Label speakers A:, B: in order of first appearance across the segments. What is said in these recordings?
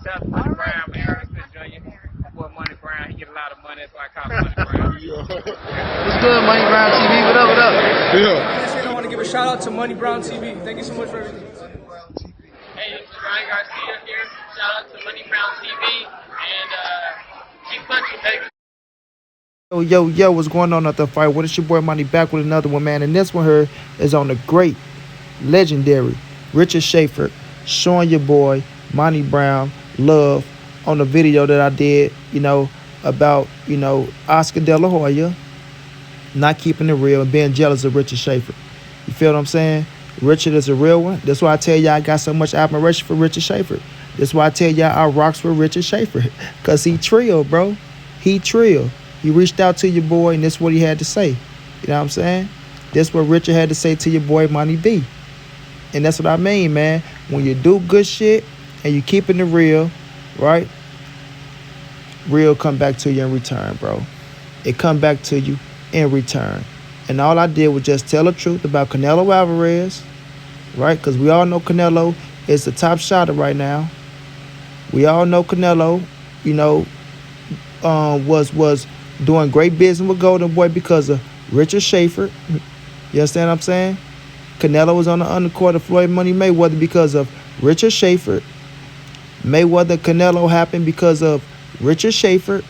A: Shout out to Money Brown, man. Respect Junior. My boy Money Brown, he get a lot of money, that's why I call him Money Brown.
B: What's good, Money Brown TV? What up, what up?
C: Yeah. I want to give a shout out to Money Brown TV. Thank you so much for everything.
D: Hey, this is Ryan Garcia here. Shout out to Money Brown TV and keep punching, baby.
B: Yo, what's going on at the fight? What is your boy Money back with another one, man? And this one here is on the great, legendary Richard Schaefer showing your boy Money Brown love on the video that I did, about, Oscar De La Hoya not keeping it real and being jealous of Richard Schaefer. You feel what I'm saying? Richard is a real one. That's why I tell y'all I got so much admiration for Richard Schaefer. That's why I tell y'all I rocks for Richard Schaefer. Because he trill, bro. He trill. He reached out to your boy, and that's what he had to say. You know what I'm saying? That's what Richard had to say to your boy, Money B. And that's what I mean, man. When you do good shit and you keeping it real, right? Real come back to you in return, bro. It come back to you in return. And all I did was just tell the truth about Canelo Alvarez, right? Because we all know Canelo is the top shotter right now. We all know Canelo, was doing great business with Golden Boy because of Richard Schaefer. You understand what I'm saying? Canelo was on the undercard of Floyd Money Mayweather because of Richard Schaefer. Mayweather Canelo happened because of Richard Schaefer.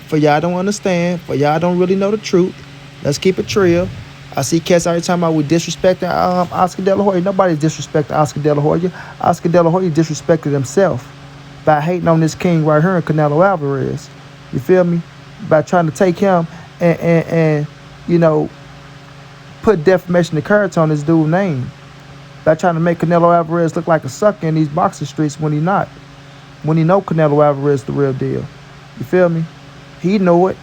B: For y'all don't understand, for y'all don't really know the truth, let's keep it real. I see cats every time we disrespecting Oscar De La Hoya. Nobody's disrespecting Oscar De La Hoya. Oscar De La Hoya disrespected himself by hating on this king right here in Canelo Alvarez. You feel me? By trying to take him and put defamation of character on this dude's name. By trying to make Canelo Alvarez look like a sucker in these boxing streets when he not. When he know Canelo Alvarez the real deal. You feel me? He know it.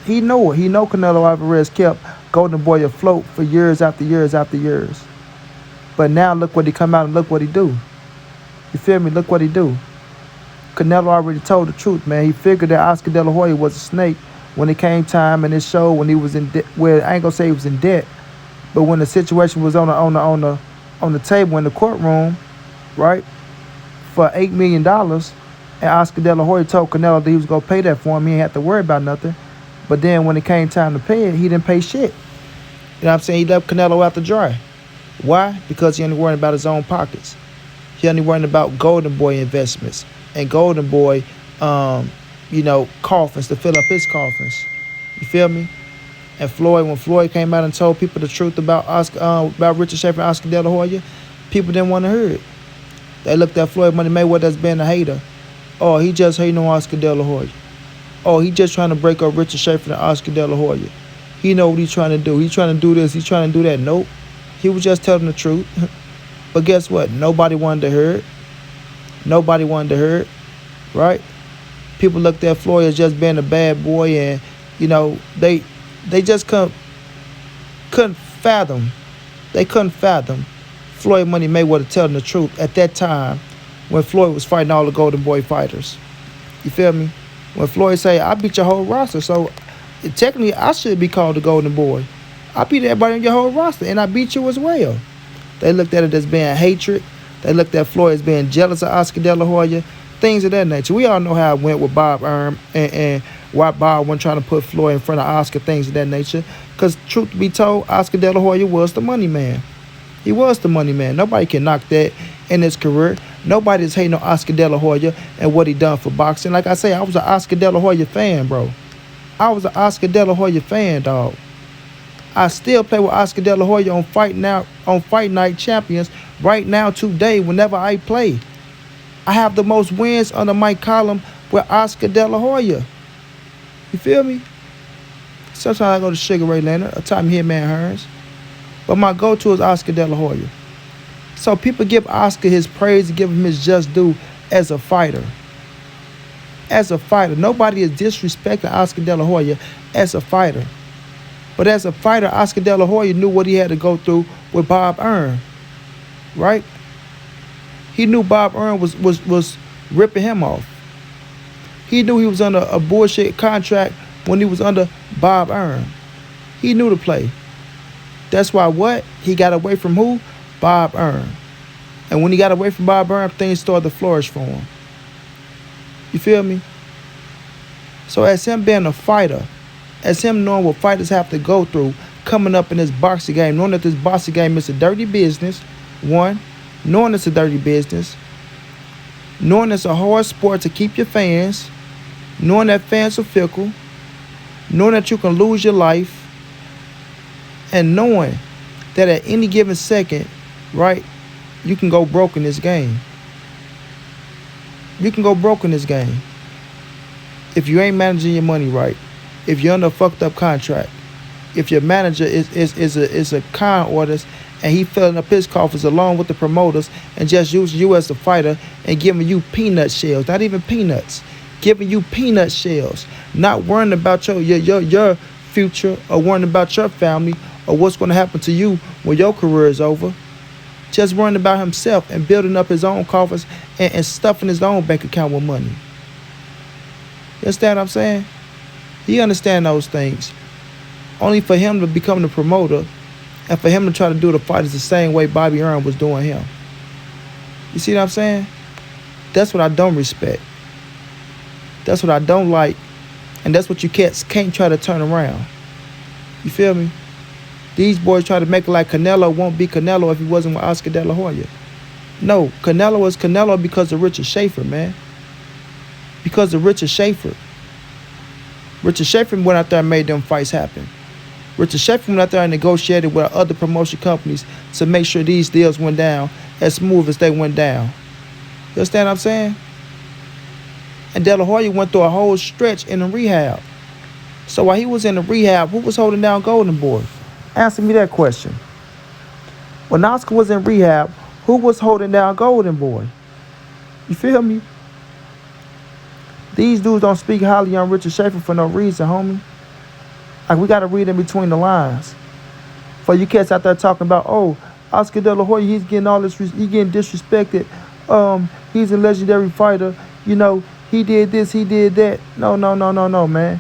B: He know it. He know Canelo Alvarez kept Golden Boy afloat for years after years after years. But now look what he come out and look what he do. You feel me? Look what he do. Canelo already told the truth, man. He figured that Oscar De La Hoya was a snake when it came time in his show when he was in debt. Well, I ain't gonna say he was in debt, but when the situation was on the table in the courtroom, right, for $8 million, and Oscar De La Hoya told Canelo that he was gonna pay that for him. He ain't have to worry about nothing. But then when it came time to pay it, he didn't pay shit. You know what I'm saying? He left Canelo out to dry. Why? Because he only worried about his own pockets. He only worried about Golden Boy investments and Golden Boy, coffins to fill up his coffins. You feel me? And when Floyd came out and told people the truth about Richard Schaefer and Oscar De La Hoya, people didn't want to hear it. They looked at Floyd Money Mayweather as being a hater. Oh, he just hating on Oscar De La Hoya. Oh, he just trying to break up Richard Schaefer and Oscar De La Hoya. He know what he's trying to do. He's trying to do this. He's trying to do that. Nope. He was just telling the truth. But guess what? Nobody wanted to hear it. Nobody wanted to hear it. Right? People looked at Floyd as just being a bad boy, and, they just couldn't fathom. They couldn't fathom Floyd Money Mayweather telling the truth at that time when Floyd was fighting all the Golden Boy fighters. You feel me? When Floyd say, I beat your whole roster, so technically I should be called the Golden Boy. I beat everybody on your whole roster, and I beat you as well. They looked at it as being hatred. They looked at Floyd as being jealous of Oscar De La Hoya, things of that nature. We all know how it went with Bob Arm and why Bob wasn't trying to put Floyd in front of Oscar, things of that nature. Because truth to be told, Oscar De La Hoya was the money man. He was the money man. Nobody can knock that in his career. Nobody's hating on Oscar De La Hoya and what he done for boxing. Like I say, I was an Oscar De La Hoya fan, bro. I was an Oscar De La Hoya fan, dog. I still play with Oscar De La Hoya on Fight Night Champions right now today whenever I play. I have the most wins under my column with Oscar De La Hoya. You feel me? Sometimes I go to Sugar Ray Leonard, a time Hitman Hearns. But my go-to is Oscar De La Hoya. So people give Oscar his praise and give him his just due as a fighter. As a fighter. Nobody is disrespecting Oscar De La Hoya as a fighter. But as a fighter, Oscar De La Hoya knew what he had to go through with Bob Arum. Right? He knew Bob Arum was ripping him off. He knew he was under a bullshit contract when he was under Bob Arum. He knew the play. That's why what? He got away from who? Bob Arum. And when he got away from Bob Arum, things started to flourish for him. You feel me? So as him being a fighter, as him knowing what fighters have to go through, coming up in this boxing game, knowing that this boxing game is a dirty business, one, knowing it's a dirty business, knowing it's a hard sport to keep your fans, knowing that fans are fickle, knowing that you can lose your life, and knowing that at any given second, right, you can go broke in this game. You can go broke in this game. If you ain't managing your money right, if you're under a fucked up contract, if your manager is a con artist and he filling up his coffers along with the promoters and just using you as a fighter and giving you peanut shells, not even peanuts, giving you peanut shells, not worrying about your future or worrying about your family or what's going to happen to you when your career is over. Just worrying about himself and building up his own coffers and stuffing his own bank account with money. You understand what I'm saying? He understand those things. Only for him to become the promoter and for him to try to do the fighters the same way Bobby Earn was doing him. You see what I'm saying? That's what I don't respect. That's what I don't like. And that's what you can't try to turn around. You feel me? These boys try to make it like Canelo won't be Canelo if he wasn't with Oscar De La Hoya. No, Canelo is Canelo because of Richard Schaefer, man. Because of Richard Schaefer. Richard Schaefer went out there and made them fights happen. Richard Schaefer went out there and negotiated with other promotion companies to make sure these deals went down as smooth as they went down. You understand what I'm saying? And De La Hoya went through a whole stretch in the rehab. So while he was in the rehab, who was holding down Golden Boy? Answer me that question. When Oscar was in rehab, who was holding down Golden Boy? You feel me? These dudes don't speak highly on Richard Schaefer for no reason, homie. Like, we got to read in between the lines. For you cats out there talking about, oh, Oscar De La Hoya, he's getting all this, he's getting disrespected. He's a legendary fighter. You know, he did this, he did that. No, man.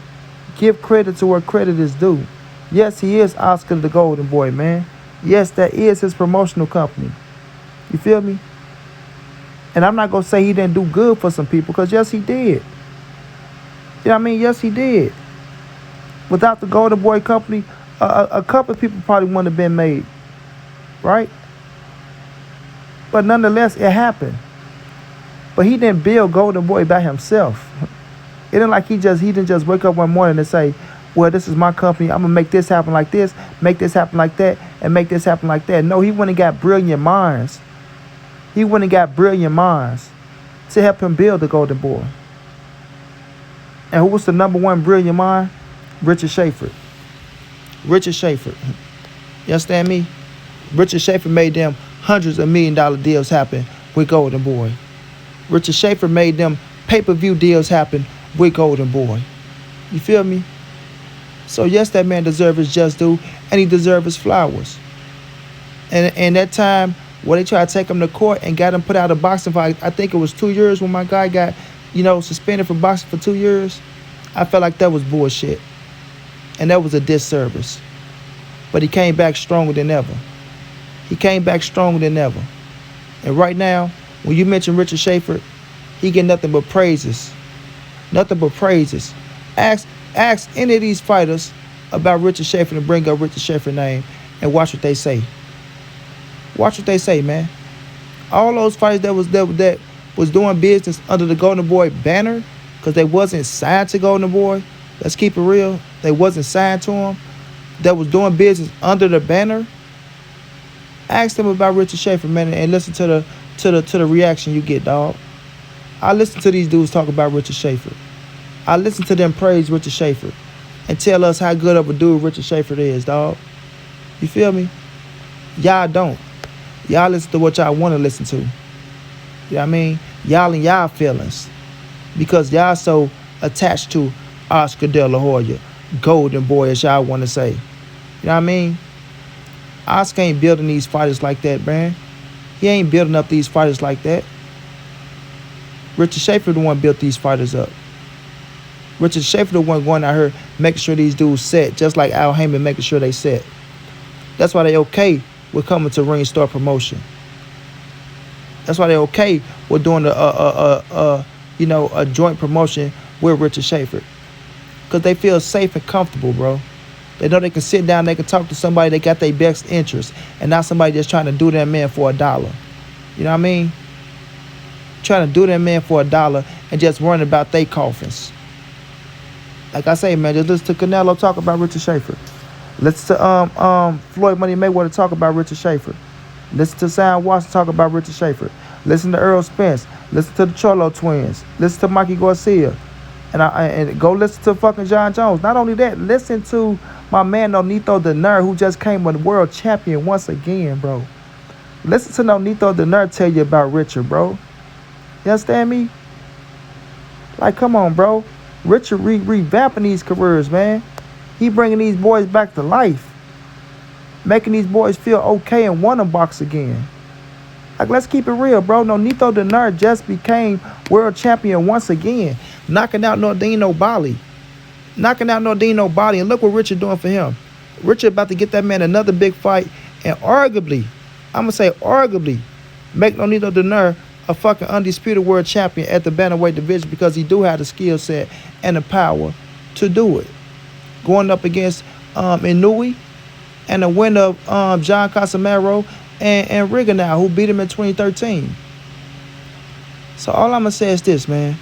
B: Give credit to where credit is due. Yes, he is Oscar the Golden Boy, man. Yes, that is his promotional company. You feel me? And I'm not going to say he didn't do good for some people, because yes, he did. You know what I mean? Yes, he did. Without the Golden Boy company, a couple of people probably wouldn't have been made. Right? But nonetheless, it happened. But he didn't build Golden Boy by himself. It ain't like he didn't just wake up one morning and say, well, this is my company. I'm going to make this happen like this, make this happen like that, and make this happen like that. No, he went and got brilliant minds. He went and got brilliant minds to help him build the Golden Boy. And who was the number one brilliant mind? Richard Schaefer. Richard Schaefer. You understand me? Richard Schaefer made them hundreds of $1 million deals happen with Golden Boy. Richard Schaefer made them pay-per-view deals happen with Golden Boy. You feel me? So yes, that man deserves his just due, and he deserves his flowers. And that time when they tried to take him to court and got him put out of boxing fight, I think it was 2 years when my guy got, suspended from boxing for 2 years. I felt like that was bullshit. And that was a disservice. But he came back stronger than ever. He came back stronger than ever. And right now, when you mention Richard Schaefer, he get nothing but praises. Nothing but praises. Ask any of these fighters about Richard Schaefer and bring up Richard Schaefer's name and watch what they say. Watch what they say, man. All those fighters that was doing business under the Golden Boy banner, because they wasn't signed to Golden Boy. Let's keep it real. They wasn't signed to him. That was doing business under the banner. Ask them about Richard Schaefer, man, and listen to the reaction you get, dog. I listen to these dudes talk about Richard Schaefer. I listen to them praise Richard Schaefer and tell us how good of a dude Richard Schaefer is, dog. You feel me? Y'all don't. Y'all listen to what y'all want to listen to. You know what I mean? Y'all and y'all feelings. Because y'all so attached to Oscar De La Hoya, Golden Boy, as y'all want to say. You know what I mean? Oscar ain't building these fighters like that, man. He ain't building up these fighters like that. Richard Schaefer the one built these fighters up. Richard Schaefer the one going out here making sure these dudes set, just like Al Heyman making sure they set. That's why they okay with coming to Ring Star Promotion. That's why they okay with doing the a joint promotion with Richard Schaefer. Because they feel safe and comfortable, bro. They know they can sit down, they can talk to somebody that got their best interest, and not somebody just trying to do that man for $1. You know what I mean? Trying to do that man for $1 and just worrying about their coffins. Like I say, man, just listen to Canelo talk about Richard Schaefer. Listen to Floyd Money Mayweather talk about Richard Schaefer. Listen to Sam Watson talk about Richard Schaefer. Listen to Earl Spence. Listen to the Cholo twins. Listen to Mikey Garcia. And go listen to fucking John Jones. Not only that, listen to my man Nonito Donaire, who just came a world champion once again, bro. Listen to Nonito Donaire tell you about Richard, bro. You understand me? Like, come on, bro. Richard revamping these careers, man. He bringing these boys back to life. Making these boys feel okay and want to box again. Like, let's keep it real, bro. Nonito Donaire just became world champion once again. Knocking out Nordino Bali. And look what Richard doing for him. Richard about to get that man another big fight. And arguably, I'm going to say arguably, make Nonito Donaire a fucking undisputed world champion at the bantamweight division, because he do have the skill set and the power to do it. Going up against Inouye and the winner of John Casimero and Rigondeaux, who beat him in 2013. So all I'm going to say is this, man.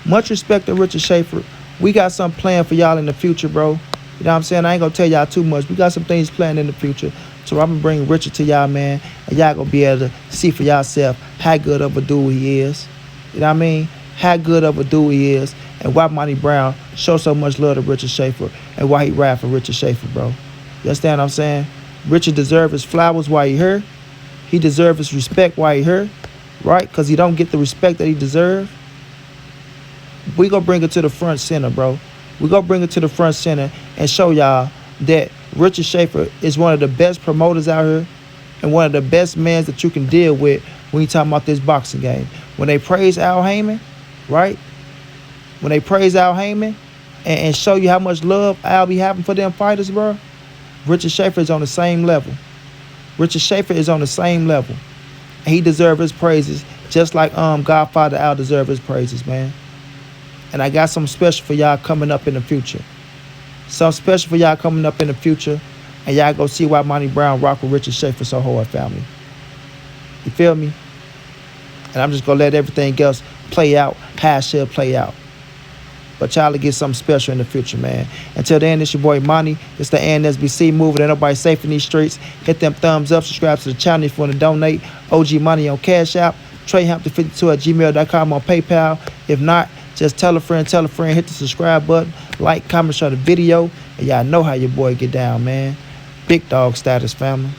B: Much respect to Richard Schaefer. We got something planned for y'all in the future, bro. You know what I'm saying? I ain't going to tell y'all too much. We got some things planned in the future. So I'm going to bring Richard to y'all, man. And y'all going to be able to see for yourself how good of a dude he is. You know what I mean? How good of a dude he is. And why Monty Brown show so much love to Richard Schaefer. And why he ride for Richard Schaefer, bro. You understand what I'm saying? Richard deserves his flowers while he here. He deserves his respect while he here. Right? Because he don't get the respect that he deserves. We gonna bring it to the front center, bro. We gonna bring it to the front center and show y'all that Richard Schaefer is one of the best promoters out here and one of the best men that you can deal with when you talking about this boxing game. When they praise Al Heyman, right? When they praise Al Heyman and show you how much love Al be having for them fighters, bro, Richard Schaefer is on the same level. Richard Schaefer is on the same level. And he deserves his praises just like Godfather Al deserves his praises, man. And I got something special for y'all coming up in the future. Something special for y'all coming up in the future. And y'all go see why Monty Brown rock with Richard Schaefer so hard, family. You feel me? And I'm just going to let everything else play out how it should play out. But y'all to get something special in the future, man. Until then, it's your boy Monnie. It's the NSBC moving. Ain't nobody safe in these streets. Hit them thumbs up. Subscribe to the channel if you want to donate. OG Money on Cash App. TreyHampton52 at gmail.com on PayPal. If not, just tell a friend, hit the subscribe button, like, comment, share the video, and y'all know how your boy get down, man. Big dog status, family.